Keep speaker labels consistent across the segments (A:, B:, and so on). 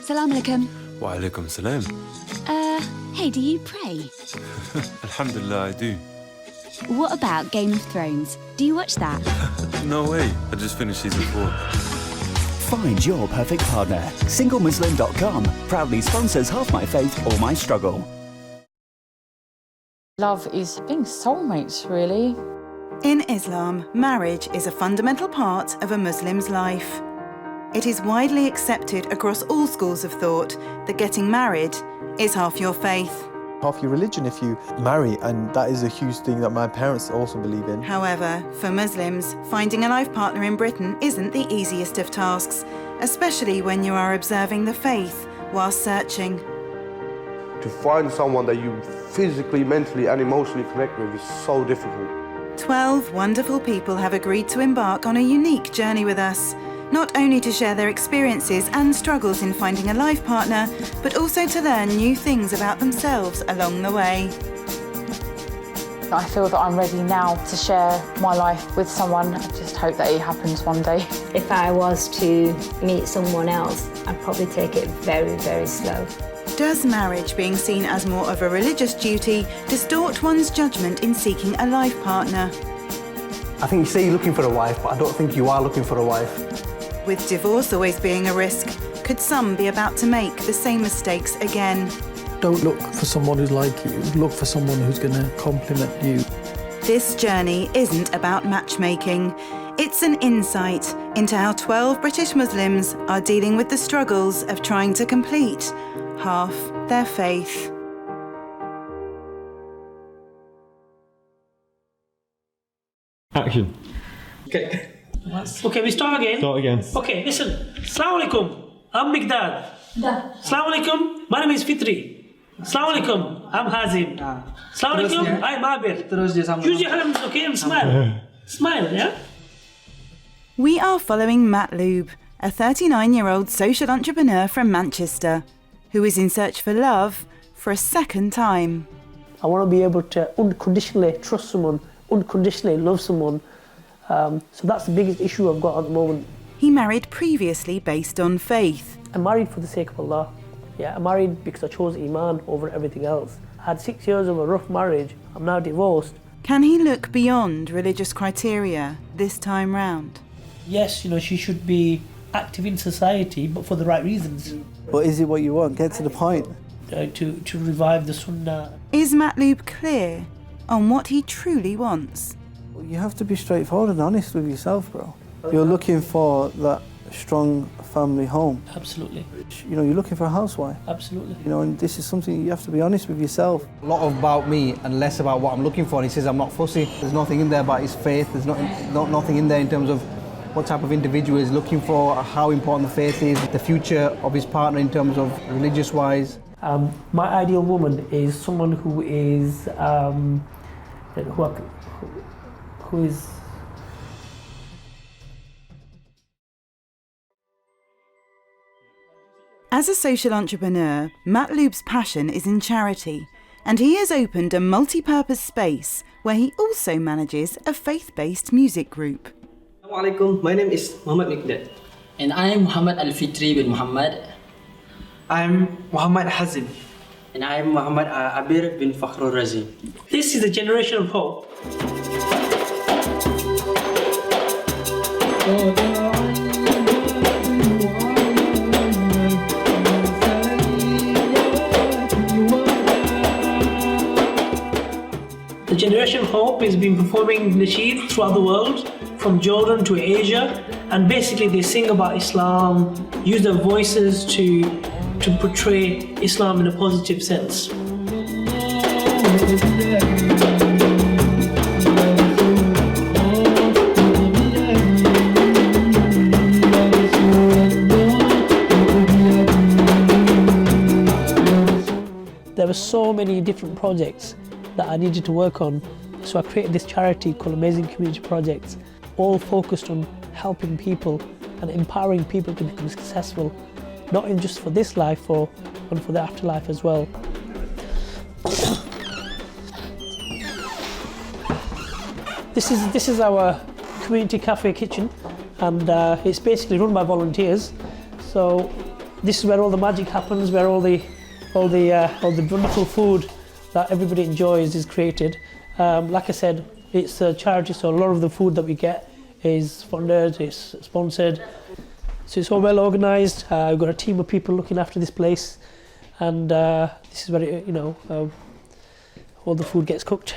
A: Salam alaikum.
B: Wa alaikum salam.
A: Hey, do you pray?
B: Alhamdulillah, I do.
A: What about Game of Thrones? Do you watch that?
B: No way. I just finished season 4.
C: Find your perfect partner. SingleMuslim.com proudly sponsors Half My Faith or My Struggle.
D: Love is being soulmates, really.
E: In Islam, marriage is a fundamental part of a Muslim's life. It is widely accepted across all schools of thought that getting married is half your faith.
F: Half your religion if you marry, and that is a huge thing that my parents also believe in.
E: However, for Muslims, finding a life partner in Britain isn't the easiest of tasks, especially when you are observing the faith while searching.
G: To find someone that you physically, mentally and emotionally connect with is so difficult.
E: 12 wonderful people have agreed to embark on a unique journey with us, not only to share their experiences and struggles in finding a life partner, but also to learn new things about themselves along the way.
D: I feel that I'm ready now to share my life with someone. I just hope that it happens one day.
H: If I was to meet someone else, I'd probably take it very, very slow.
E: Does marriage being seen as more of a religious duty distort one's judgment in seeking a life partner?
I: I think you say you're looking for a wife, but I don't think you are looking for a wife.
E: With divorce always being a risk, could some be about to make the same mistakes again?
J: Don't look for someone who's like you, look for someone who's going to complement you.
E: This journey isn't about matchmaking. It's an insight into how 12 British Muslims are dealing with the struggles of trying to complete half their faith.
K: Action.
L: Okay. Okay, we start again.
K: Start again.
L: Okay, listen. Assalamu alaikum. I'm Miqdad. Assalamu alaikum. My name is Fitri. Assalamu alaikum. I'm Hazim. Assalamu alaikum. I'm Abir. Use your hands, okay, and smile. Smile, yeah?
E: We are following Matloob, a 39-year-old social entrepreneur from Manchester, who is in search for love for a second time.
M: I want to be able to unconditionally trust someone, unconditionally love someone. So that's the biggest issue I've got at the moment.
E: He married previously based on faith.
M: I married for the sake of Allah. Yeah, I married because I chose Iman over everything else. I had 6 years of a rough marriage. I'm now divorced.
E: Can he look beyond religious criteria this time round?
N: Yes, she should be active in society, but for the right reasons.
F: But is it what you want? Get to the point.
N: To revive the Sunnah.
E: Is Matloob clear on what he truly wants?
F: You have to be straightforward and honest with yourself, bro. You're looking for that strong family home.
N: Absolutely.
F: You're looking for a housewife.
N: Absolutely.
F: And this is something you have to be honest with yourself.
I: A lot about me and less about what I'm looking for. And he says I'm not fussy. There's nothing in there about his faith. There's nothing in there in terms of what type of individual he's looking for, how important the faith is, the future of his partner in terms of religious-wise.
M: My ideal woman is someone who is who is
E: As a social entrepreneur, Matloob's passion is in charity, and he has opened a multi-purpose space where he also manages a faith-based music group.
O: Assalamu alaikum. My name is Muhammad Miqdad.
P: And I am Muhammad Al-Fitri bin Muhammad.
O: I am Muhammad Hazim.
P: And I am Muhammad Abir bin Fakhrul Razi.
L: This is the generation of hope. The Generation of Hope has been performing nasheed throughout the world, from Jordan to Asia, and basically they sing about Islam, use their voices to portray Islam in a positive sense.
M: There were so many different projects that I needed to work on, so I created this charity called Amazing Community Projects, all focused on helping people and empowering people to become successful, not in just for this life, but for the afterlife as well. This is our community cafe kitchen, and it's basically run by volunteers. So this is where all the magic happens, where all the wonderful food that everybody enjoys is created. Like I said, it's a charity, so a lot of the food that we get is funded, it's sponsored. So it's all well organised. We've got a team of people looking after this place, and this is where all the food gets cooked.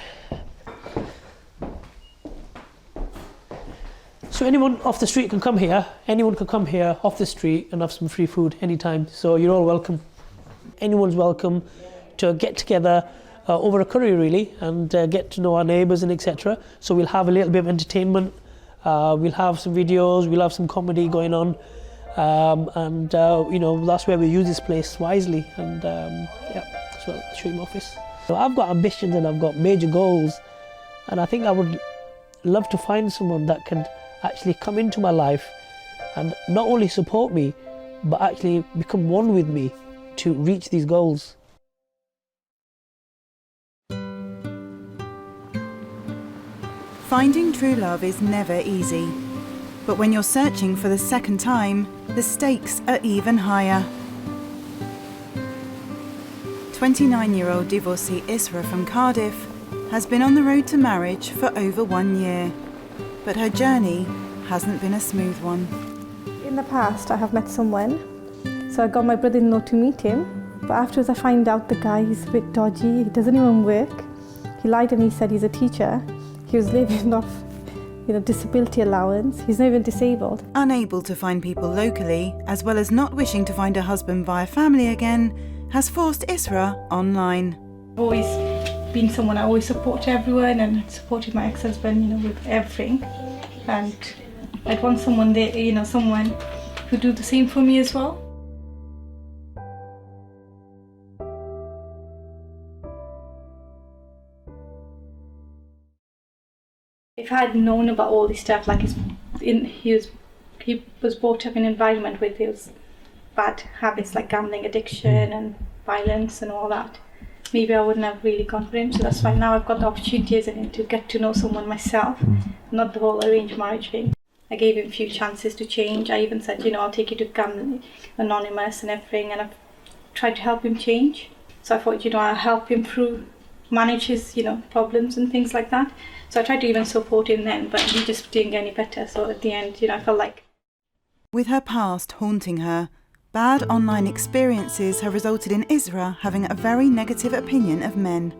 M: So anyone off the street can come here. Anyone can come here off the street and have some free food anytime. So you're all welcome. Anyone's welcome to get together over a curry really, and get to know our neighbours and etc. So we'll have a little bit of entertainment. We'll have some videos. We'll have some comedy going on, and that's where we use this place wisely. And so I'll show you my office. So I've got ambitions and I've got major goals, and I think I would love to find someone that can actually come into my life and not only support me, but actually become one with me to reach these goals.
E: Finding true love is never easy, but when you're searching for the second time, the stakes are even higher. 29-year-old divorcee Isra from Cardiff has been on the road to marriage for over 1 year, but her journey hasn't been a smooth one.
K: In the past, I have met someone, so I got my brother-in-law to meet him, but afterwards I find out the guy is a bit dodgy, he doesn't even work. He lied and he said he's a teacher. He was living off, disability allowance. He's not even disabled.
E: Unable to find people locally, as well as not wishing to find a husband via family again, has forced Isra online.
K: I've always been someone I always support everyone and supported my ex-husband, with everything. And I'd want someone there, someone who'd do the same for me as well. If I had known about all this stuff, like he was brought up in an environment with his bad habits like gambling addiction and violence and all that, maybe I wouldn't have really gone for him. So that's why now I've got the opportunity to get to know someone myself, not the whole arranged marriage thing. I gave him a few chances to change. I even said, I'll take you to Gambling Anonymous and everything, and I've tried to help him change. So I thought, I'll help him manage his, problems and things like that. So I tried to even support him then, but he just didn't get any better. So at the end, I felt like...
E: With her past haunting her, bad online experiences have resulted in Isra having a very negative opinion of men.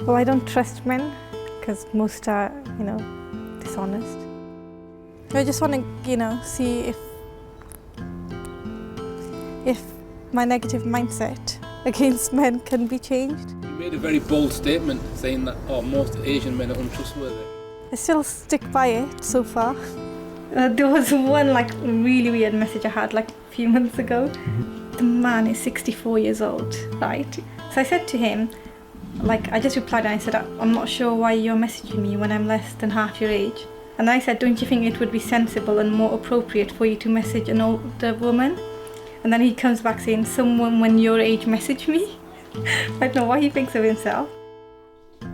K: Well, I don't trust men, because most are, dishonest. I just want to, see if my negative mindset against men can be changed.
Q: You made a very bold statement saying that most Asian men are untrustworthy.
K: I still stick by it so far. There was one really weird message I had a few months ago. The man is 64 years old, right? So I said to him, I just replied and I said, I'm not sure why you're messaging me when I'm less than half your age. And I said, don't you think it would be sensible and more appropriate for you to message an older woman? And then he comes back saying, someone when your age message me. I don't know why he thinks of himself.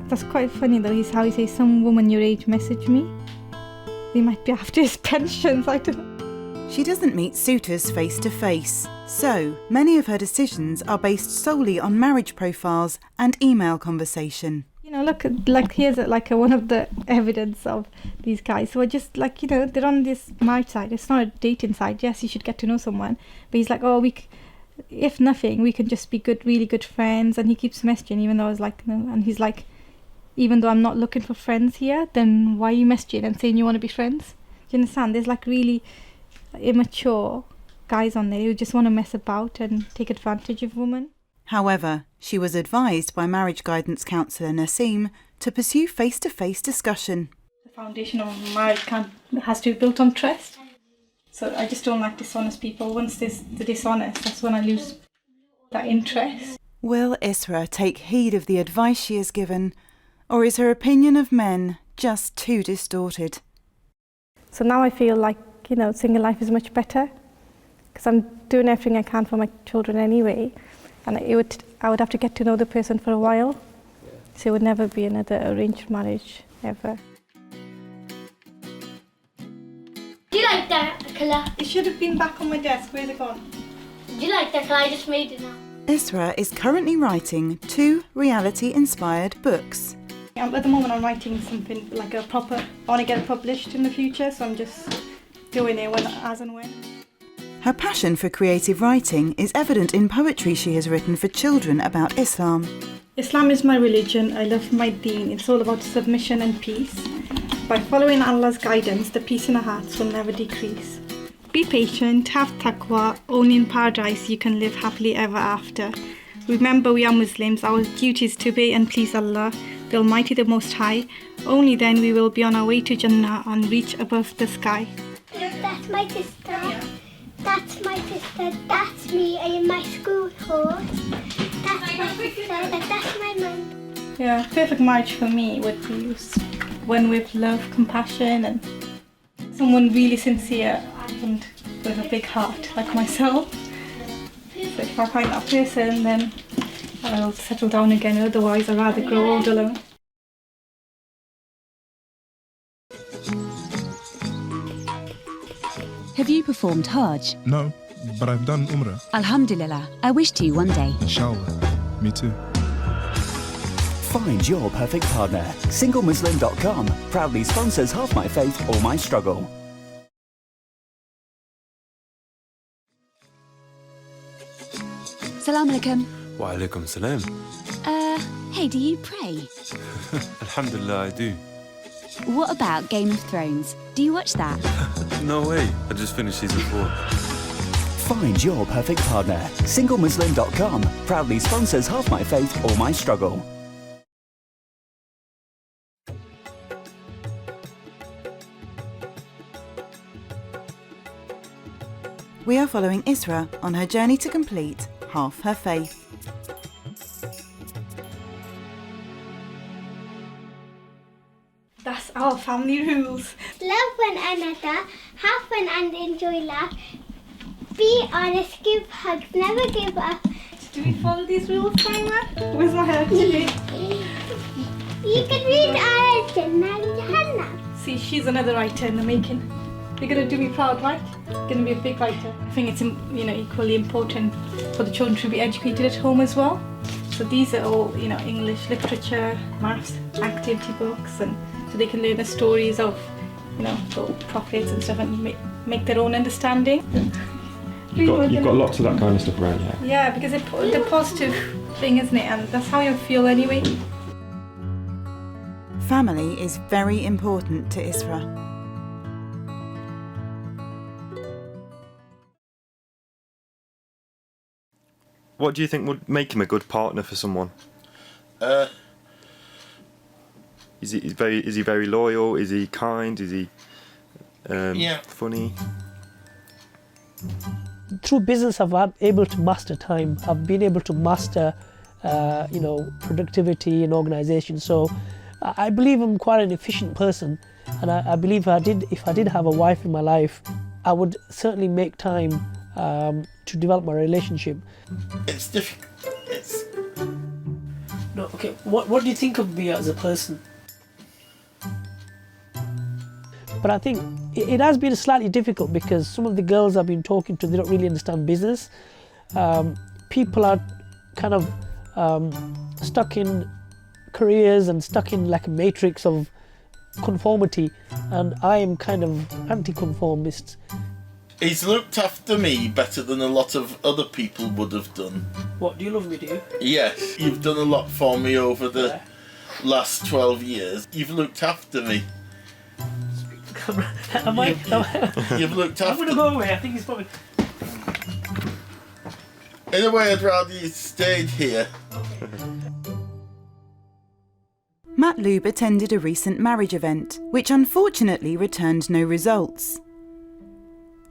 K: That's quite funny though, how he says, some woman your age message me. He might be after his pensions, I don't know.
E: She doesn't meet suitors face to face, so many of her decisions are based solely on marriage profiles and email conversation.
K: Look, here's one of the evidence of these guys. So just they're on this marriage side. It's not a dating side. Yes, you should get to know someone. But he's like, if nothing, we can just be really good friends. And he keeps messaging, even though I was like, no. And he's like, even though I'm not looking for friends here, then why are you messaging and saying you want to be friends? Do you understand? There's really immature guys on there who just want to mess about and take advantage of women.
E: However, she was advised by marriage guidance counsellor Naseem to pursue face-to-face discussion.
K: The foundation of marriage has to be built on trust. So I just don't like dishonest people. Once there's the dishonest, that's when I lose that interest.
E: Will Isra take heed of the advice she is given, or is her opinion of men just too distorted?
K: So now I feel like, single life is much better, because I'm doing everything I can for my children anyway. And I would have to get to know the person for a while. So it would never be another arranged marriage, ever.
R: Do you like that colour?
K: It should have been back on my desk. Where's it gone? Do you like that? I just made it now.
E: Isra is currently writing 2 reality-inspired books.
K: At the moment I'm writing something like a proper, I want to get it published in the future, so I'm just doing it as and when.
E: Her passion for creative writing is evident in poetry she has written for children about Islam.
K: Islam is my religion, I love my deen, it's all about submission and peace. By following Allah's guidance, the peace in our hearts will never decrease. Be patient, have taqwa, only in paradise you can live happily ever after. Remember, we are Muslims, our duty is to obey and please Allah, the Almighty, the Most High. Only then we will be on our way to Jannah and reach above the sky.
R: Look, that's my sister. That's my sister. That's me in my school horse. That's my sister. That's my mum.
K: Yeah, perfect marriage for me would be one with love, compassion, and someone really sincere and with a big heart like myself. So if I find that person, then I'll settle down again, otherwise I'd rather grow old alone.
A: Have you performed Hajj?
S: No, but I've done Umrah.
A: Alhamdulillah, I wish to one day.
S: Inshallah, me too.
C: Find your perfect partner. SingleMuslim.com proudly sponsors Half My Faith or My Struggle.
A: Salam alaikum.
B: Wa alaikum salam.
A: Hey, do you pray?
B: Alhamdulillah, I do.
A: What about Game of Thrones? Do you watch that?
B: No way. I just finished season 4.
C: Find your perfect partner. SingleMuslim.com proudly sponsors Half My Faith or My Struggle.
E: We are following Isra on her journey to complete half her faith.
K: That's our family rules.
R: Love one another, have fun and enjoy life. Be honest, give hugs, never give up.
K: Do we follow these rules, Simon? Where's my hair today?
R: You can read Ayat Jannah and Jahannam.
K: See, she's another writer in the making. You're going to do me proud, right? You're going to be a big writer. I think it's equally important for the children to be educated at home as well. So these are all English literature, maths, activity books, and so they can learn the stories of the prophets and stuff and make their own understanding.
T: You've got lots of that kind of stuff around here.
K: Yeah, because it's the positive thing, isn't it? And that's how you feel anyway.
E: Family is very important to Isra.
T: What do you think would make him a good partner for someone? Is he very loyal? Is he kind? Is he funny?
M: Through business, I've been able to master time. I've been able to master, productivity and organisation. So I believe I'm quite an efficient person, and I believe if I did have a wife in my life, I would certainly make time to develop my relationship.
U: It's difficult.
M: No, okay. What do you think of me as a person? But I think it has been slightly difficult because some of the girls I've been talking to, they don't really understand business. People are kind of stuck in careers and stuck in like a matrix of conformity, and I am kind of anti-conformist.
U: He's looked after me better than a lot of other people would have done.
M: What, do you love me, do you?
U: Yes, you've done a lot for me over the last 12 years. You've looked after me. You've looked after...
M: I'm going to go away, I think it's probably...
U: In a way, I'd rather you stayed here.
E: Matloob attended a recent marriage event, which unfortunately returned no results.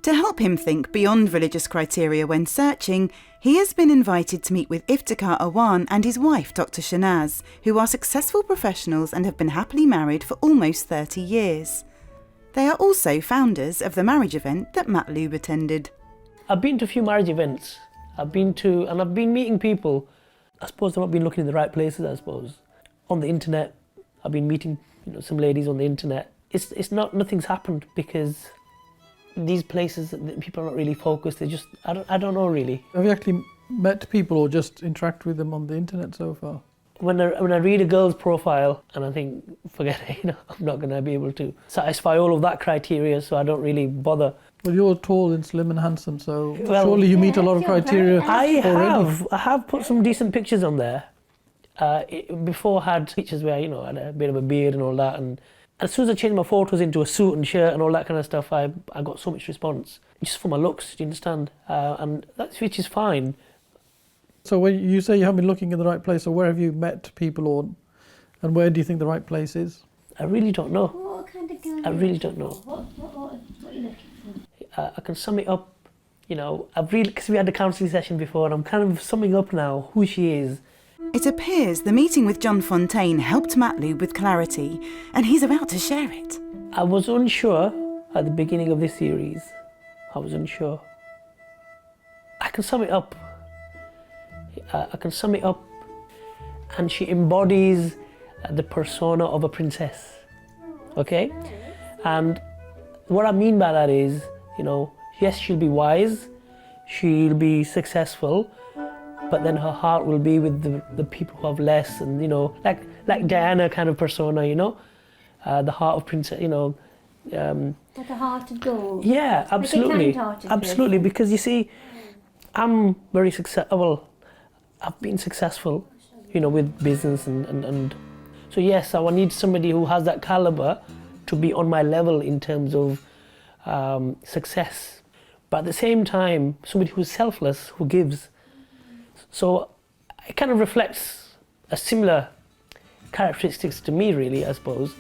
E: To help him think beyond religious criteria when searching, he has been invited to meet with Iftikhar Awan and his wife, Dr. Shanaz, who are successful professionals and have been happily married for almost 30 years. They are also founders of the marriage event that Matloob attended.
M: I've been to a few marriage events. I've been meeting people. I suppose I've not been looking in the right places, I suppose. On the internet, I've been meeting some ladies on the internet. Nothing's happened because these places that people are not really focused. They just, I don't know really.
F: Have you actually met people or just interact with them on the internet so far?
M: When I read a girl's profile and I think, forget it, I'm not going to be able to satisfy all of that criteria, so I don't really bother.
F: Well, you're tall and slim and handsome, so surely you meet a lot of criteria already.
M: I have put some decent pictures on there. Before I had pictures where, I had a bit of a beard and all that, and as soon as I changed my photos into a suit and shirt and all that kind of stuff, I got so much response, just for my looks, do you understand? And which is fine.
F: So when you say you haven't been looking in the right place, or where have you met people, and where do you think the right place is?
M: I really don't know.
R: What kind of girl?
M: I really don't know.
R: What are you looking for?
M: I can sum it up, because we had a counselling session before, and I'm kind of summing up now who she is.
E: It appears the meeting with John Fontaine helped Matloob with clarity, and he's about to share it.
M: I was unsure at the beginning of this series. I was unsure. I can sum it up. And she embodies the persona of a princess. Okay? And what I mean by that is, yes, she'll be wise, she'll be successful, but then her heart will be with the people who have less, and like Diana kind of persona, the heart of princess,
R: Like a heart of gold.
M: Yeah, absolutely, absolutely. Because you see, I'm very successful. I've been successful, with business and so yes, I need somebody who has that caliber to be on my level in terms of success, but at the same time, somebody who's selfless, who gives. So it kind of reflects a similar characteristics to me, really, I suppose.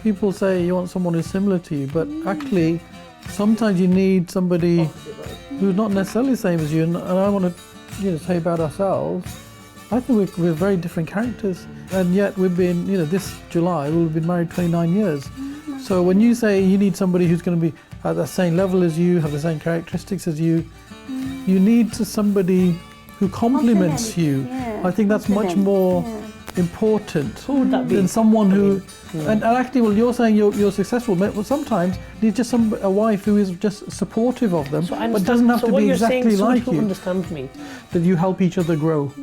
F: People say you want someone who's similar to you, but actually, sometimes you need somebody who's not necessarily the same as you. And I want to, say about ourselves. I think we're very different characters, and yet we've been, this July we'll have been married 29 years. So when you say you need somebody who's going to be at the same level as you, have the same characteristics as you, you need somebody who complements you.
R: Yeah.
F: I think that's much more important than someone who. And actually, well, you're saying you're successful. Well, sometimes you need just a wife who is just supportive of them, but doesn't have to be exactly like you.
M: Understand me.
F: That you help each other grow.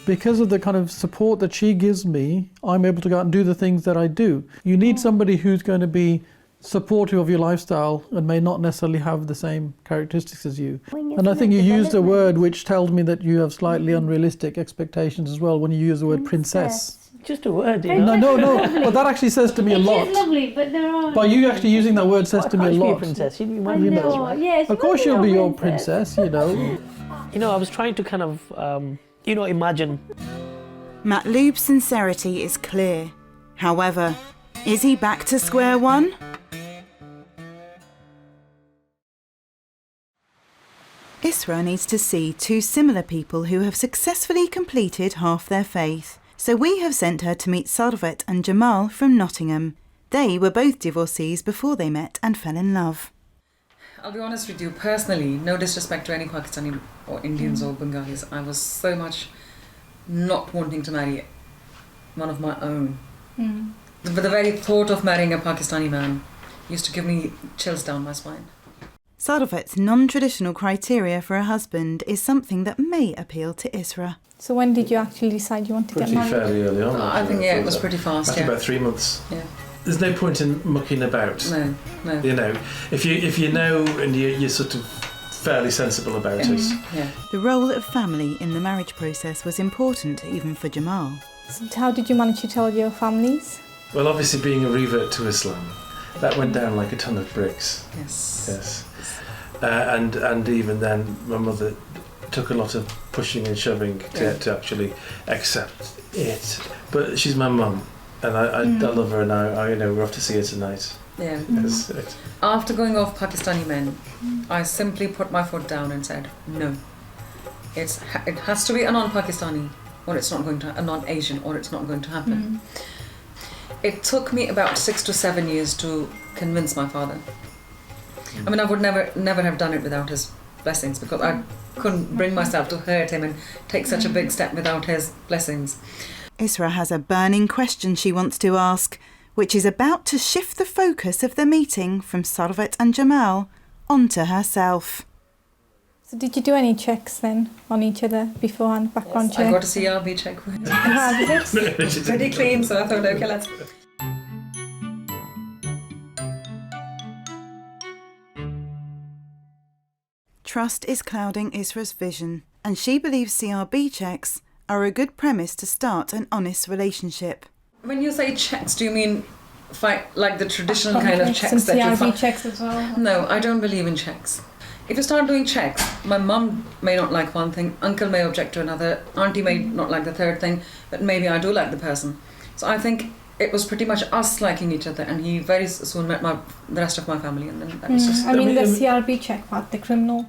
F: Because of the kind of support that she gives me, I'm able to go out and do the things that I do. You need somebody who's going to be supportive of your lifestyle and may not necessarily have the same characteristics as you. And I think you used a word which tells me that you have slightly unrealistic expectations as well when you use the word princess.
M: Just a word,
F: No, but that actually says to me a lot.
R: It is lovely, but there are...
F: By you actually using that word says to me a lot.
M: Be a princess. She'd be my princess, right?
R: Yes,
F: of course she'll be your princess,
M: I was trying to kind of, imagine.
E: Matloob's sincerity is clear. However, is he back to square one? Isra needs to see two similar people who have successfully completed half their faith. So we have sent her to meet Sarvet and Jamal from Nottingham. They were both divorcees before they met and fell in love.
G: I'll be honest with you, personally, no disrespect to any Pakistani or Indians or Bengalis, I was so much not wanting to marry one of my own. But the very thought of marrying a Pakistani man used to give me chills down my spine.
E: Sarvet's non-traditional criteria for a husband is something that may appeal to Isra.
K: So when did you actually decide you wanted to get married?
V: Fairly early on.
G: I think, it was pretty fast,
V: After about 3 months.
G: Yeah.
V: There's no point in mucking about.
G: No.
V: If you know and you're sort of fairly sensible about it.
G: Yeah.
E: The role of family in the marriage process was important even for Jamal.
K: So how did you manage to tell your families?
V: Well, obviously being a revert to Islam, that went down like a ton of bricks.
G: Yes.
V: And even then, my mother took a lot of pushing and shoving to actually accept it. But she's my mum, and I love her, and we're off to see her tonight.
G: Yeah.
V: Yes.
G: After going off Pakistani men, I simply put my foot down and said, no. It has to be a non-Pakistani, or it's not going to, a non-Asian, or it's not going to happen. It took me about 6 to 7 years to convince my father. I mean, I would never have done it without his blessings, because I couldn't bring myself to hurt him and take such a big step without his blessings.
E: Isra has a burning question she wants to ask, which is about to shift the focus of the meeting from Sarvet and Jamal onto herself.
K: So did you do any checks then on each other beforehand, background check?
G: I got a CRB check with it.
K: How was it?
G: Pretty clean, so I thought, okay, let's go.
E: Trust is clouding Isra's vision, and she believes CRB checks are a good premise to start an honest relationship.
G: When you say checks, do you mean like the traditional
K: Background
G: kind of
K: checks
G: checks that
K: and
G: you
K: CRB
G: find?
K: checks as well?
G: No, I don't believe in checks. If you start doing checks, my mum may not like one thing, uncle may object to another, auntie may not like the third thing, but maybe I do like the person. So I think it was pretty much us liking each other, and he very soon met the rest of my family, and then that was just...
K: I mean the CRB check part, the criminal.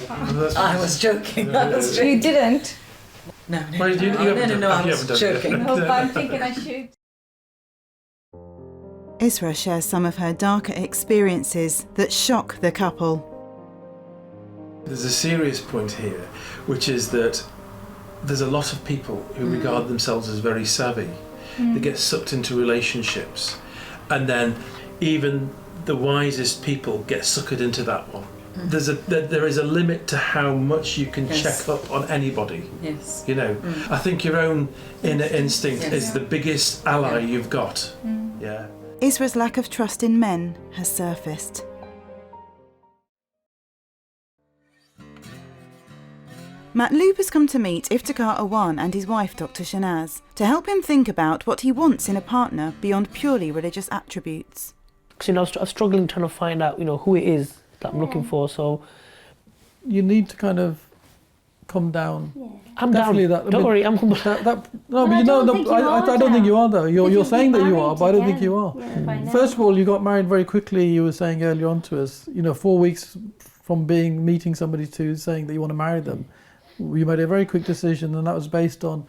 G: I was joking. I was joking.
K: You didn't?
G: No,
V: Well, you haven't done-
G: I
V: you
G: was
V: haven't done
G: joking.
V: it.
K: No, but I'm thinking I should.
E: Isra shares some of her darker experiences that shock the couple.
V: There's a serious point here, which is that there's a lot of people who regard themselves as very savvy. They get sucked into relationships, and then even the wisest people get suckered into that one. There is a limit to how much you can check up on anybody.
G: Yes.
V: You know, I think your own inner instinct is the biggest ally you've got. Yeah.
E: Isra's lack of trust in men has surfaced. Matloob has come to meet Iftikhar Awan and his wife Dr. Shanaz to help him think about what he wants in a partner beyond purely religious attributes.
M: Because I was struggling trying to find out, who it is that I'm looking for. So
F: you need to kind of come down.
M: I'm
F: Definitely
M: down.
F: that.
M: Don't worry, I'm coming.
F: I don't think you are though. You're saying that you are, but I don't think you are. First of all, you got married very quickly. You were saying earlier on to us, 4 weeks from meeting somebody to saying that you want to marry them. You made a very quick decision, and that was based on,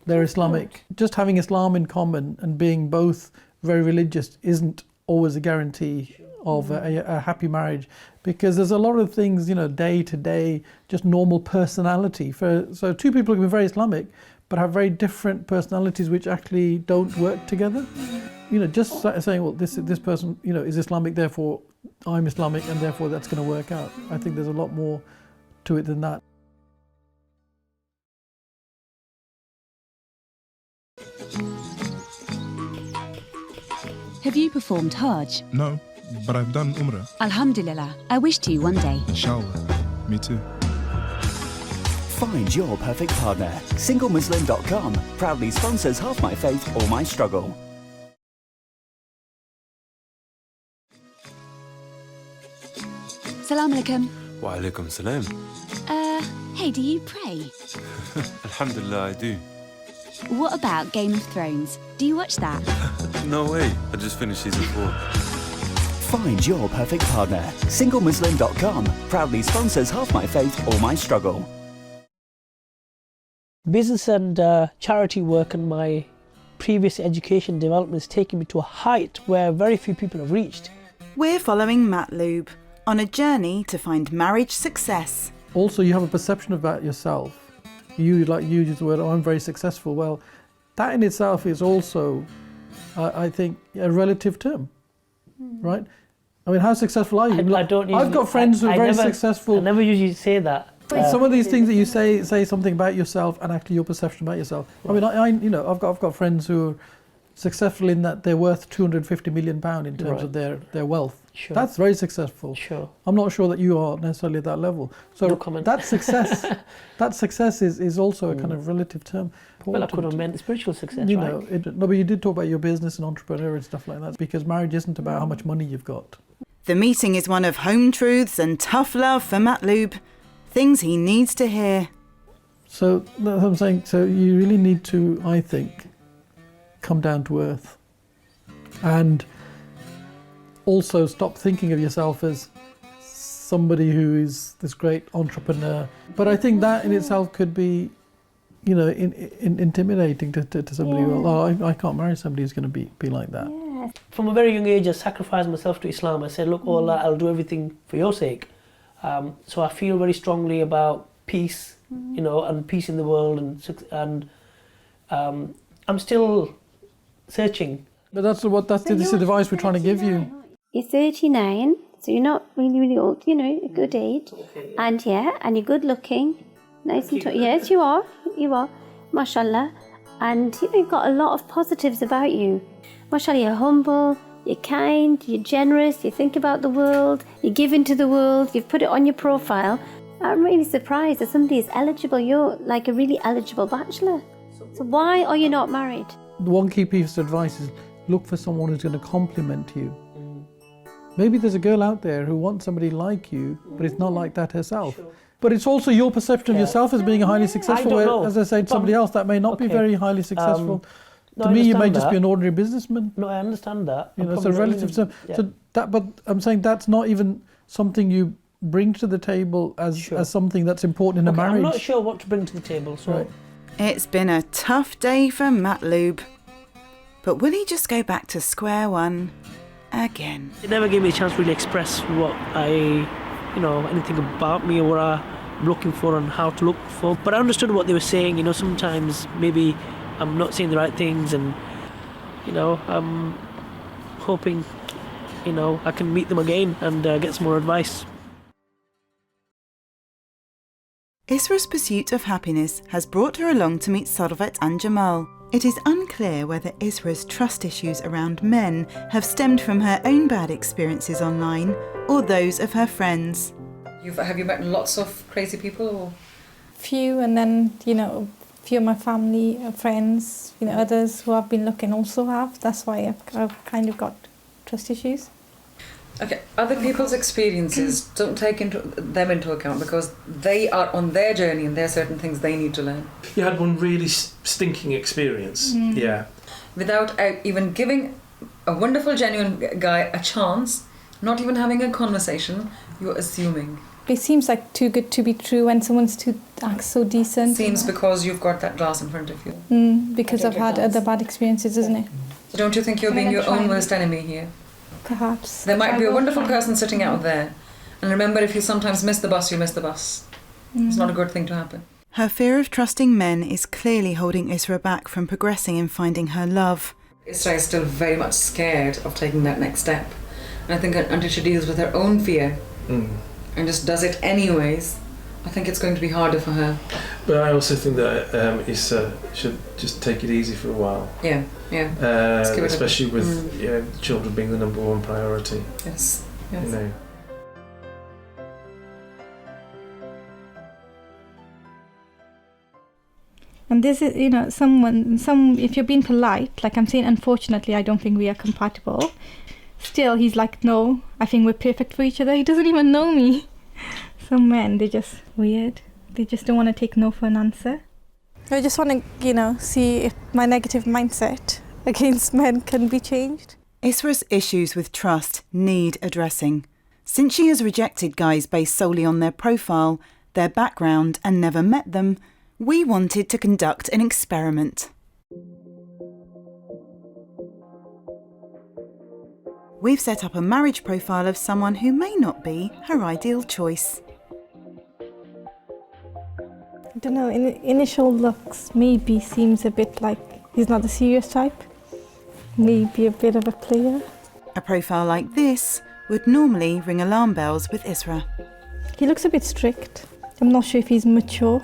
F: they're Islamic. Just having Islam in common and being both very religious isn't always a guarantee of a happy marriage, because there's a lot of things, day to day, just normal personality. So two people can be very Islamic, but have very different personalities which actually don't work together. Just saying, this person, is Islamic, therefore I'm Islamic, and therefore that's going to work out. I think there's a lot more to it than that.
A: Have you performed Hajj?
S: No, but I've done Umrah.
A: Alhamdulillah, I wish to one day.
S: Inshallah. Me too.
C: Find your perfect partner. SingleMuslim.com proudly sponsors Half My Faith, All My Struggle.
A: Salam alaikum.
B: Wa alaikum salam.
A: Hey, do you pray?
B: Alhamdulillah, I do.
A: What about Game of Thrones? Do you watch that?
B: No way. I just finished season 4.
C: Find your perfect partner. SingleMuslim.com proudly sponsors Half My Faith, All My Struggle.
M: Business and charity work and my previous education development has taken me to a height where very few people have reached.
E: We're following Matloob on a journey to find marriage success.
F: Also, you have a perception about yourself. You use the word, I'm very successful. Well, that in itself is also, I think, a relative term, right? I mean, how successful are you? I've got friends who are very successful.
M: I never usually say that.
F: Some of these things that you say something about yourself and actually your perception about yourself. I mean, I've got friends who are successful in that they're worth £250 million in terms of their wealth.
M: Sure.
F: That's very successful.
M: Sure.
F: I'm not sure that you are necessarily at that level. So
M: No comment.
F: that success is also a kind of relative term.
M: Well, I could have meant spiritual success, right?
F: But you did talk about your business and entrepreneur and stuff like that, because marriage isn't about how much money you've got.
E: The meeting is one of home truths and tough love for Matloob. Things he needs to hear.
F: So that's what I'm saying. So you really need to, I think, come down to earth, and also stop thinking of yourself as somebody who is this great entrepreneur. But I think that in itself could be, intimidating to somebody.
M: Yeah.
F: Well, I can't marry somebody who's going to be like that.
M: Yeah. From a very young age, I sacrificed myself to Islam. I said, look, Allah, I'll do everything for your sake. So I feel very strongly about peace, and peace in the world, and I'm still searching.
F: But that's this advice we're trying to give you.
D: You're 39, so you're not really, really old, you know, a good age. And and you're good looking. Nice and yes, you are, mashallah. And you know, you've got a lot of positives about you. Mashallah, you're humble, you're kind, you're generous, you think about the world, you give into the world, you've put it on your profile. I'm really surprised that somebody is eligible. You're like a really eligible bachelor. So why are you not married?
F: The one key piece of advice is look for someone who's going to compliment you. Maybe there's a girl out there who wants somebody like you, but it's not like that herself. But it's also your perception of yourself as being highly successful, where, as I say to somebody else, that may not be very highly successful.
M: No,
F: to me, you may just be an ordinary businessman.
M: No, I understand that.
F: You know, so relative. So that, but I'm saying that's not even something you bring to the table as something that's important in a marriage.
M: I'm not sure what to bring to the table. So.
E: Right. It's been a tough day for Matloob. But will he just go back to square one again?
N: It never gave me a chance to really express what anything about me or what I'm looking for and how to look for. But I understood what they were saying. You know, sometimes maybe I'm not saying the right things, and I'm hoping, I can meet them again and get some more advice.
E: Isra's pursuit of happiness has brought her along to meet Sarvat and Jamal. It is unclear whether Isra's trust issues around men have stemmed from her own bad experiences online or those of her friends.
G: Have you met lots of crazy people? Or?
K: Few, and then, a few of my family, friends, others who have been looking also have. That's why I've kind of got trust issues.
G: Okay, other people's experiences, don't take them into account, because they are on their journey and there are certain things they need to learn.
V: You had one really stinking experience, yeah.
G: Without even giving a wonderful, genuine guy a chance, not even having a conversation, you're assuming.
K: It seems like too good to be true when someone's acts so decent.
G: Seems because you've got that glass in front of you.
K: Because I've had other bad experiences, isn't it?
G: So don't you think you're being your own worst enemy here?
K: Perhaps.
G: There might be a wonderful person sitting out there. And remember, if you sometimes miss the bus, you miss the bus. It's not a good thing to happen.
E: Her fear of trusting men is clearly holding Isra back from progressing in finding her love.
G: Isra is still very much scared of taking that next step. And I think until she deals with her own fear and just does it anyways, I think it's going to be harder for her.
V: But I also think that Isra should just take it easy for a while.
G: Yeah.
V: Especially with children being the number one priority.
G: Yes.
K: And this is, if you're being polite, like I'm saying, unfortunately, I don't think we are compatible. Still, he's like, no, I think we're perfect for each other. He doesn't even know me. Some men, they're just weird. They just don't want to take no for an answer. I just want to, see if my negative mindset against men can be changed.
E: Isra's issues with trust need addressing. Since she has rejected guys based solely on their profile, their background, and never met them, we wanted to conduct an experiment. We've set up a marriage profile of someone who may not be her ideal choice.
K: I don't know, initial looks maybe seems a bit like he's not the serious type. Maybe a bit of a player.
E: A profile like this would normally ring alarm bells with Isra.
K: He looks a bit strict. I'm not sure if he's mature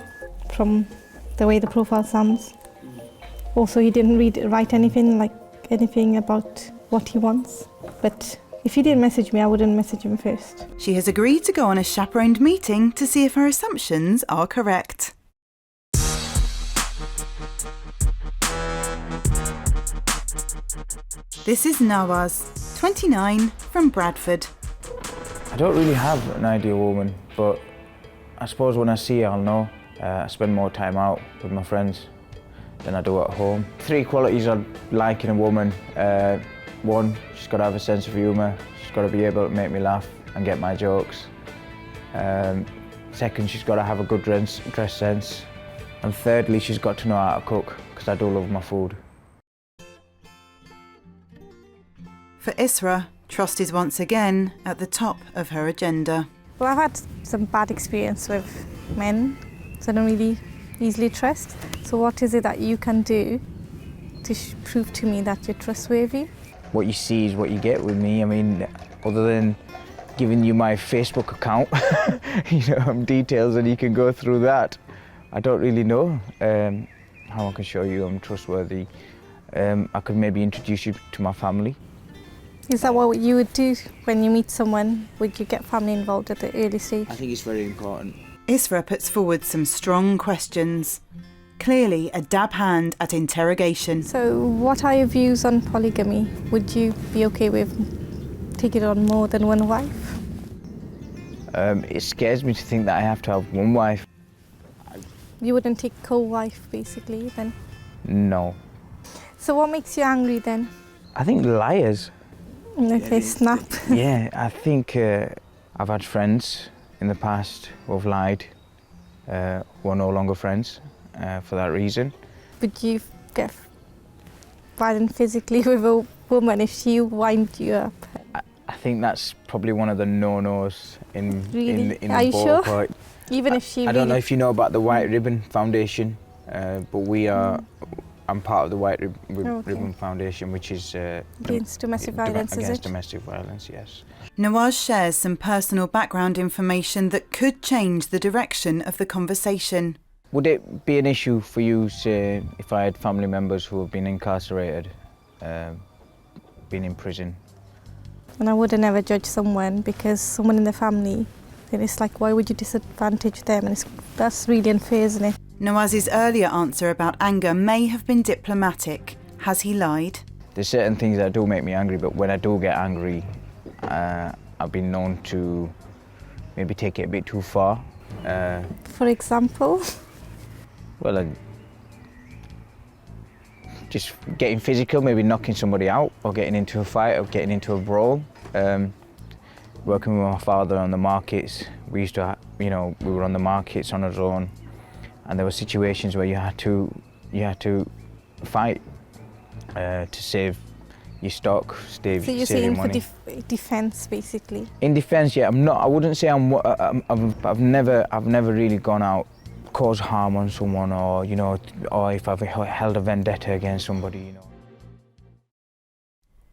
K: from the way the profile sounds. Also, he didn't write anything about what he wants. But if he didn't message me, I wouldn't message him first.
E: She has agreed to go on a chaperoned meeting to see if her assumptions are correct. This is Nawaz, 29, from Bradford.
H: I don't really have an ideal woman, but I suppose when I see her, I'll know. I spend more time out with my friends than I do at home. 3 qualities I like in a woman. 1, she's got to have a sense of humour. She's got to be able to make me laugh and get my jokes. 2nd, she's got to have a good dress sense. And 3rdly, she's got to know how to cook, because I do love my food.
E: For Isra, trust is once again at the top of her agenda.
K: Well, I've had some bad experience with men, so I don't really easily trust. So what is it that you can do to prove to me that you're trustworthy?
H: what you see is what you get with me. I mean, other than giving you my Facebook account, details, and you can go through that, I don't really know how I can show you I'm trustworthy. I could maybe introduce you to my family.
K: Is that what you would do when you meet someone? Would you get family involved at the early stage?
H: I think it's very important.
E: Isra puts forward some strong questions. Clearly a dab hand at interrogation.
K: So what are your views on polygamy? Would you be okay with taking on more than one wife?
H: It scares me to think that I have to have one wife.
K: You wouldn't take co-wife basically then?
H: No.
K: So what makes you angry then?
H: I think liars.
K: Okay, snap.
H: Yeah, I think I've had friends in the past who have lied, who are no longer friends for that reason.
K: Would you get violent physically with a woman if she wind you up?
H: I think that's probably one of the no-nos in
K: Really?
H: in
K: Are you
H: the
K: sure?
H: ballpark.
K: Even if she
H: I don't know if you know about the White Ribbon Foundation, but I'm part of the White Ribbon Foundation, which is
K: against domestic violence,
H: against
K: is it?
H: domestic violence, yes.
E: Nawaz shares some personal background information that could change the direction of the conversation.
H: Would it be an issue for you, say, if I had family members who have been incarcerated, been in prison?
K: And I would never judge someone because someone in the family, then it's like, why would you disadvantage them? And that's really unfair, isn't it?
E: Nawaz's earlier answer about anger may have been diplomatic. Has he lied?
H: There's certain things that do make me angry, but when I do get angry, I've been known to maybe take it a bit too far.
K: For example?
H: Well, just getting physical, maybe knocking somebody out, or getting into a fight, or getting into a brawl. Working with my father on the markets, we used to, we were on the markets on our own, and there were situations where you had to fight to save your stock, save
K: So you're
H: save your
K: saying
H: money.
K: for defence, basically?
H: In defence, yeah, I'm not. I wouldn't say I've never really gone out, cause harm on someone, or or if I've held a vendetta against somebody.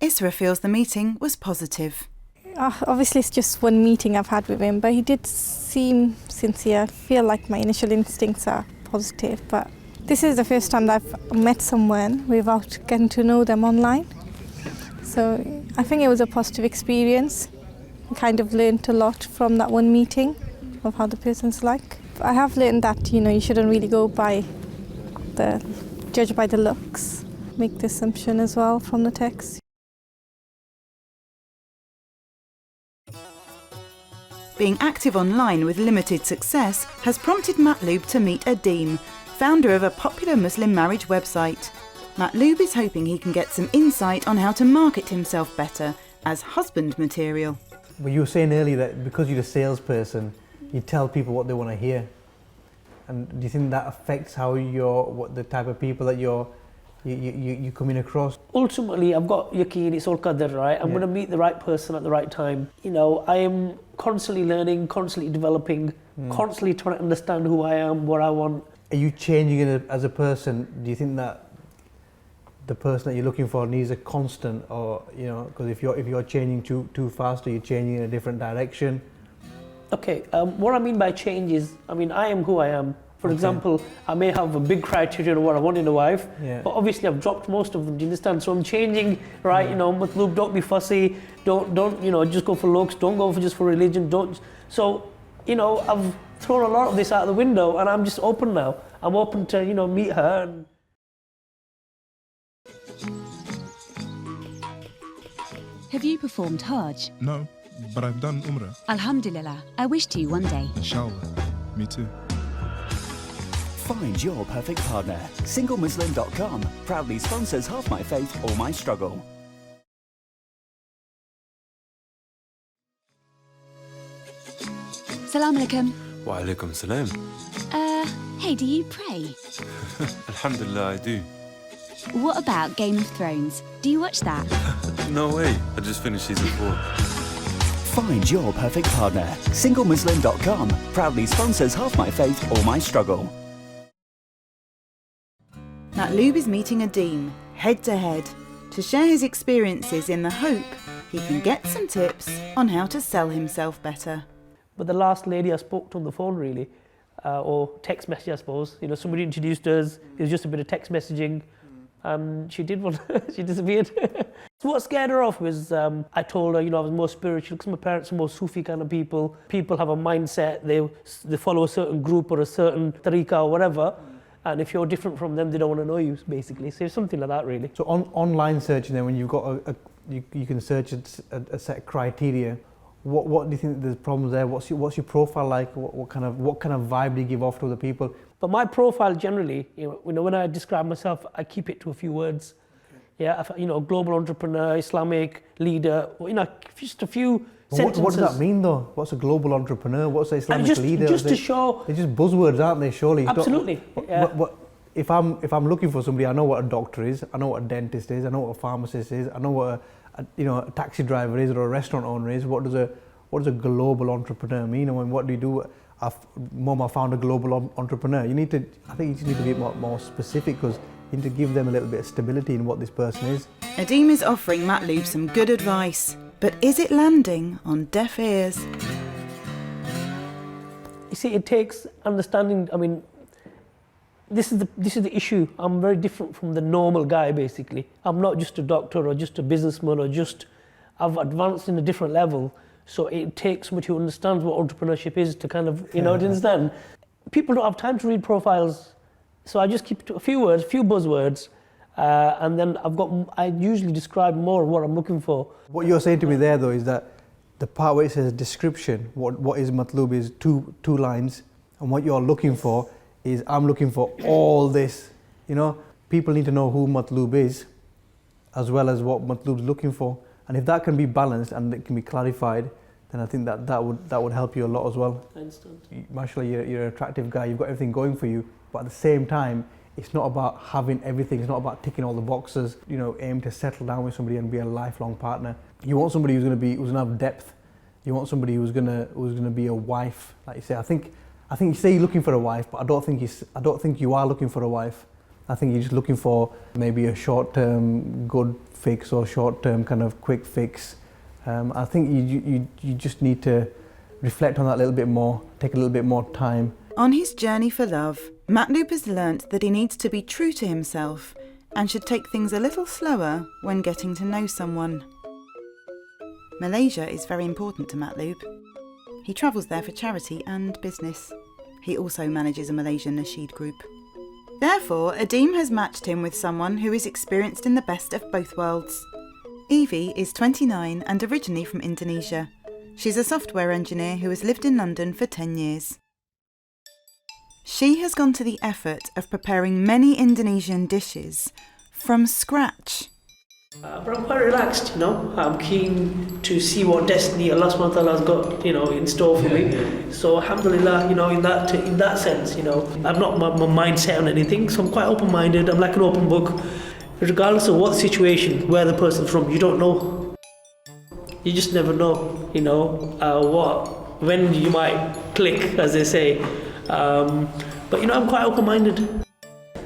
E: Isra feels the meeting was positive.
K: Obviously, it's just one meeting I've had with him, but he did seem sincere. I feel like my initial instincts are positive, but this is the first time that I've met someone without getting to know them online. So I think it was a positive experience. I kind of learned a lot from that one meeting of how the person's like. I have learned that, you shouldn't really go by judge by the looks, make the assumption as well from the text.
E: Being active online with limited success has prompted Matloob to meet Adeem, founder of a popular Muslim marriage website. Matloob is hoping he can get some insight on how to market himself better as husband material.
F: Well, you were saying earlier that because you're a salesperson, you tell people what they want to hear. And do you think that affects how what the type of people that you're coming across?
N: Ultimately, I've got yaqeen, it's all qadr, right? I'm going to meet the right person at the right time. I am constantly learning, constantly developing, constantly trying to understand who I am, what I want.
F: Are you changing as a person? Do you think that the person that you're looking for needs a constant, or because if you're changing too fast, or you're changing in a different direction?
N: Okay, what I mean by change is, I am who I am. For example, I may have a big criteria of what I want in a wife, but obviously I've dropped most of them, do you understand? So I'm changing, right? Matloob, don't be fussy, don't just go for looks, don't go just for religion, don't. So, I've thrown a lot of this out the window, and I'm just open now. I'm open to, meet her. And
A: Have you performed Hajj?
S: No, but I've done Umrah.
A: Alhamdulillah. I wish to one day.
S: Inshallah. Me too.
C: Find your perfect partner. SingleMuslim.com proudly sponsors Half My Faith or My Struggle.
A: Salam alaikum.
B: Wa alaikum salam.
A: Hey, do you pray?
B: Alhamdulillah, I do.
A: What about Game of Thrones? Do you watch that?
B: No way. I just finished season 4.
C: Find your perfect partner. SingleMuslim.com proudly sponsors Half My Faith or My Struggle.
E: Matloob is meeting Adeem, head to head, to share his experiences in the hope he can get some tips on how to sell himself better.
M: But the last lady I spoke to on the phone, really, or text message, I suppose, you know, somebody introduced us, it was just a bit of text messaging, she did one, she disappeared. So what scared her off was, I told her, you know, I was more spiritual, because my parents are more Sufi kind of people. People have a mindset, they follow a certain group or a certain tariqah or whatever, and if you're different from them, they don't want to know you, basically. So it's something like that, really.
F: So online searching, then when you've got you can search a set of criteria, what do you think there's problems there? What's your profile like? What kind of vibe do you give off to other people?
M: But my profile generally, you know, when I describe myself, I keep it to a few words. Yeah, you know, global entrepreneur, Islamic leader, you know, just a few sentences.
F: What does that mean though? What's a global entrepreneur? What's an Islamic leader?
M: Just to show.
F: They're just buzzwords, aren't they? Surely.
M: Absolutely. Yeah.
F: If I'm looking for somebody, I know what a doctor is. I know what a dentist is. I know what a pharmacist is. I know what a taxi driver is or a restaurant owner is. What does a global entrepreneur mean? I mean, what do you do? Mom, I found a global entrepreneur. I think you just need to be more specific, because you need to give them a little bit of stability in what this person is.
E: Adeem is offering Matloob some good advice, but is it landing on deaf ears?
M: You see, it takes understanding. I mean, this is the issue. I'm very different from the normal guy, basically. I'm not just a doctor or just a businessman or I've advanced in a different level. So it takes somebody who understands what entrepreneurship is to kind of, you know, to understand. People don't have time to read profiles, so I just keep it to a few words, few buzzwords, and then I usually describe more of what I'm looking for.
F: What you're saying to me there, though, is that the part where it says description, what is Matloob is two lines, and what you're looking for is I'm looking for all this. You know, people need to know who Matloob is, as well as what Matloob's looking for. And if that can be balanced and it can be clarified, then I think that would help you a lot as well.
M: I understand.
F: Mashallah, you're an attractive guy, you've got everything going for you, but at the same time, it's not about having everything, it's not about ticking all the boxes, you know, aim to settle down with somebody and be a lifelong partner. You want somebody who's gonna have depth. You want somebody who's gonna be a wife, like you say. I think you say you're looking for a wife, but I don't think you are looking for a wife. I think you're just looking for maybe a short-term good fix or short-term kind of quick fix. I think you just need to reflect on that a little bit more, take a little bit more time.
E: On his journey for love, Matloob has learnt that he needs to be true to himself and should take things a little slower when getting to know someone. Malaysia is very important to Matloob. He travels there for charity and business. He also manages a Malaysian nasheed group. Therefore, Adeem has matched him with someone who is experienced in the best of both worlds. Evie is 29 and originally from Indonesia. She's a software engineer who has lived in London for 10 years. She has gone to the effort of preparing many Indonesian dishes from scratch.
M: But I'm quite relaxed, you know. I'm keen to see what destiny Allah subhanahu wa ta'ala has got, you know, in store for me. So alhamdulillah, you know, in that sense, you know, I'm not my mind set on anything, so I'm quite open-minded. I'm like an open book. Regardless of what situation, where the person's from, you don't know. You just never know, you know, when you might click, as they say. But you know, I'm quite open-minded.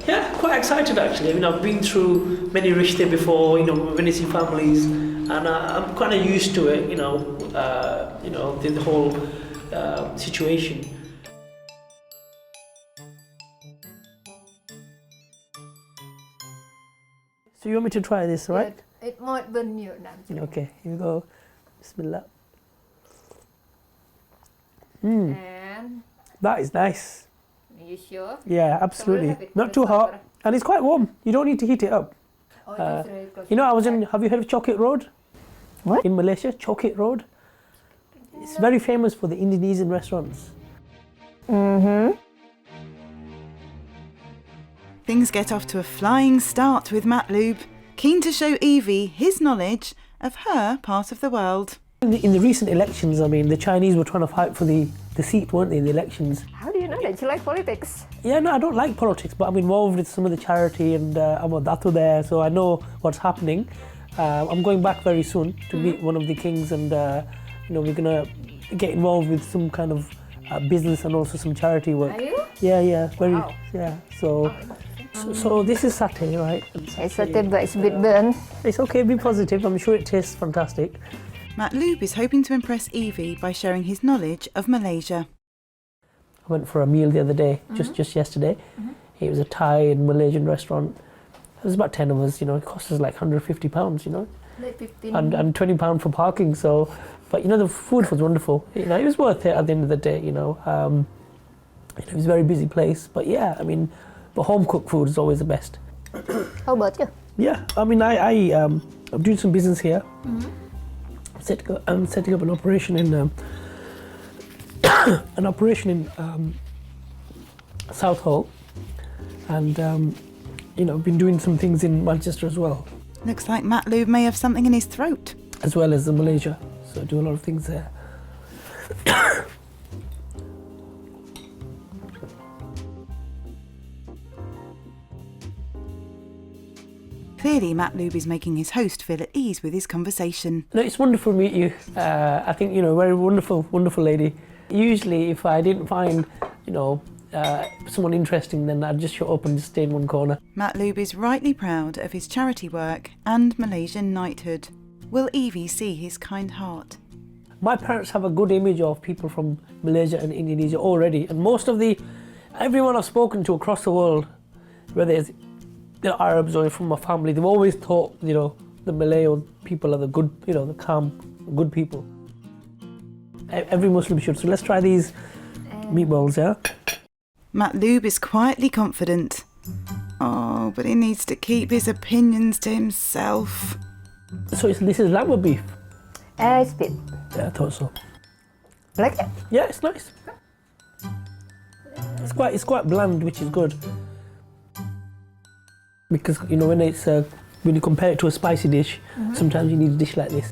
M: Yeah, quite excited actually. I mean, I've been through many rishte before, you know, witnessing families, and I'm kind of used to it, you know, the whole situation. So you want me to try this, right?
I: It might burn you now.
M: Okay, here we go. Bismillah.
I: And
M: that is nice.
I: Are you sure?
M: Yeah, absolutely. Not too hot, and it's quite warm. You don't need to heat it up. You know, have you heard of Chocolate Road? What? In Malaysia, Chocolate Road. It's very famous for the Indonesian restaurants.
E: Mm-hmm. Things get off to a flying start with Matloob, keen to show Evie his knowledge of her part of the world.
M: In the recent elections, I mean, the Chinese were trying to fight for the seat, weren't they, in the elections?
I: How do you know that? You like politics?
M: Yeah, no, I don't like politics, but I'm involved with some of the charity and I'm a datu there, so I know what's happening. I'm going back very soon to meet one of the kings, and you know, we're gonna get involved with some kind of business and also some charity work.
I: Are you?
M: Yeah, very.
I: Wow.
M: Yeah, so So this is satay, right?
I: It's satay, but it's a bit burnt.
M: It's okay, be positive. I'm sure it tastes fantastic.
E: Matloob is hoping to impress Evie by sharing his knowledge of Malaysia.
M: I went for a meal the other day, just yesterday. It was a Thai and Malaysian restaurant. There was about 10 of us, you know, it cost us like £150, you know.
I: Like 15.
M: And £20 for parking, so, but you know, the food was wonderful. You know, it was worth it at the end of the day, you know. It was a very busy place, but yeah, I mean, but home cooked food is always the best.
I: How about you?
M: Yeah, I mean, I'm doing some business here. I'm setting up an operation in Southall, and you know, I've been doing some things in Manchester as well.
E: Looks like Matloob may have something in his throat.
M: As well as in Malaysia, so I do a lot of things there.
E: Clearly, Matloob is making his host feel at ease with his conversation.
M: No, it's wonderful to meet you. I think, you know, very wonderful lady. Usually, if I didn't find, you know, someone interesting, then I'd just shut up and just stay in one corner.
E: Matloob is rightly proud of his charity work and Malaysian knighthood. Will Evie see his kind heart?
M: My parents have a good image of people from Malaysia and Indonesia already, and everyone I've spoken to across the world, whether it's the Arabs or from my family, they've always thought, you know, the Malay people are the good, you know, the calm, good people. Every Muslim should. So let's try these meatballs, yeah?
E: Matloob is quietly confident. Oh, but he needs to keep his opinions to himself.
M: So this is lamb or beef?
I: It's beef.
M: Yeah, I thought so.
I: Like it?
M: Yeah, it's nice. It's quite bland, which is good. Because, you know, when you compare it to a spicy dish, sometimes you need a dish like this.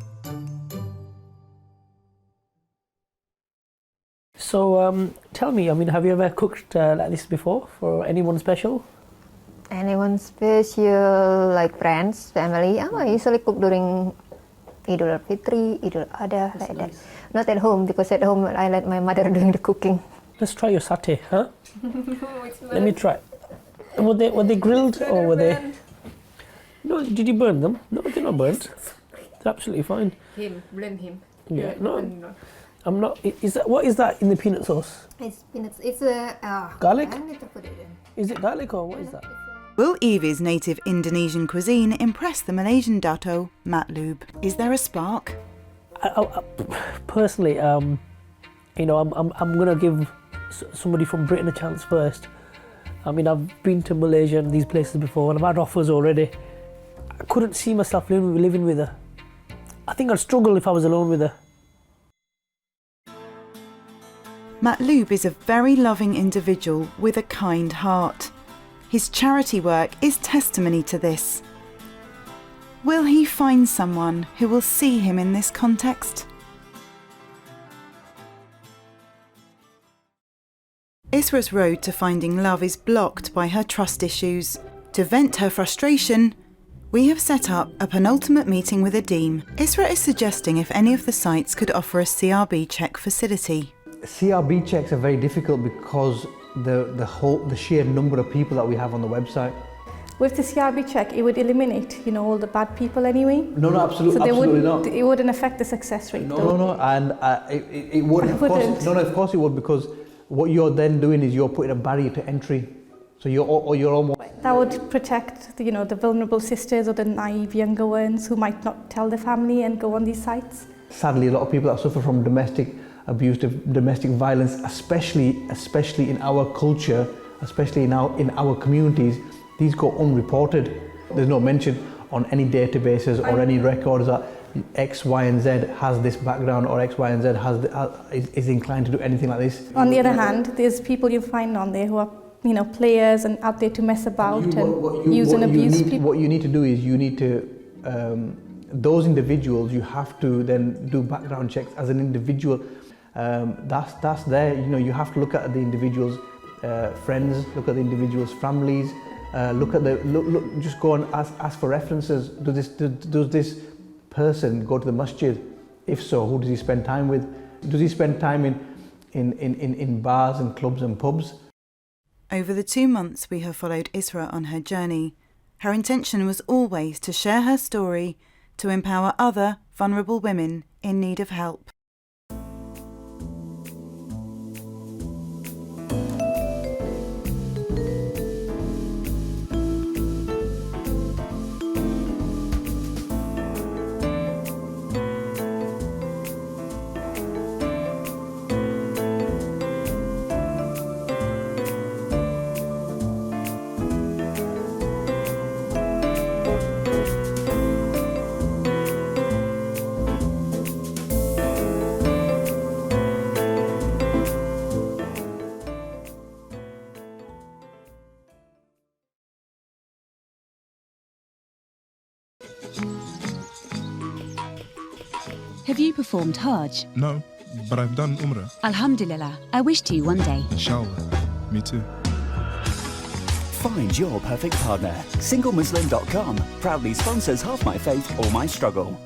M: So, tell me, I mean, have you ever cooked like this before for anyone special?
I: Anyone special, like friends, family? I usually cook during Idul Fitri, Idul Adha, like that. Not at home, because at home I let my mother doing the cooking.
M: Let's try your satay, huh? Let me try. Were they grilled or were they? No, did you burn them? No, they're not burnt. They're absolutely fine.
I: Blame him.
M: Yeah, no, I'm not. What is that in the peanut sauce?
I: It's peanuts. It's
M: garlic.
I: I need to put it in.
M: Is it garlic or what is that?
E: Will Evie's native Indonesian cuisine impress the Malaysian Dato, Matloob? Is there a spark?
M: Personally, you know, I'm gonna give somebody from Britain a chance first. I mean, I've been to Malaysia and these places before, and I've had offers already. I couldn't see myself living with her. I think I'd struggle if I was alone with her.
E: Matloob is a very loving individual with a kind heart. His charity work is testimony to this. Will he find someone who will see him in this context? Isra's road to finding love is blocked by her trust issues. To vent her frustration, we have set up a penultimate meeting with Adeem. Isra is suggesting if any of the sites could offer a CRB check facility.
J: CRB checks are very difficult because the sheer number of people that we have on the website.
K: With the CRB check, it would eliminate, you know, all the bad people anyway.
J: No, absolutely,
K: so
J: absolutely not.
K: It wouldn't affect the success rate.
J: No, and it wouldn't. Of course it would, because what you're then doing is you're putting a barrier to entry. So you're almost.
K: That would protect, you know, the vulnerable sisters or the naive younger ones who might not tell their family and go on these sites.
J: Sadly, a lot of people that suffer from domestic abuse, domestic violence, especially in our culture, especially in our communities, these go unreported. There's no mention on any databases or any records that X, Y, and Z has this background, or X, Y, and Z is inclined to do anything like this.
K: On the other hand, there's people you find on there who are, you know, players and out there to mess about and use and abuse people. What
J: you need to do is you need to, those individuals, you have to then do background checks as an individual. That's there. You know, you have to look at the individual's friends, look at the individual's families, look. Just go and ask for references. Does this person go to the masjid? If so, who does he spend time with? Does he spend time in bars and clubs and pubs?
E: over the 2 months we have followed Isra on her journey. Her intention was always to share her story to empower other vulnerable women in need of help.
A: Have you performed Hajj?
S: No, but I've done Umrah.
A: Alhamdulillah. I wish to one day.
S: Inshallah. Me too.
C: Find your perfect partner. SingleMuslim.com proudly sponsors Half My Faith or My Struggle.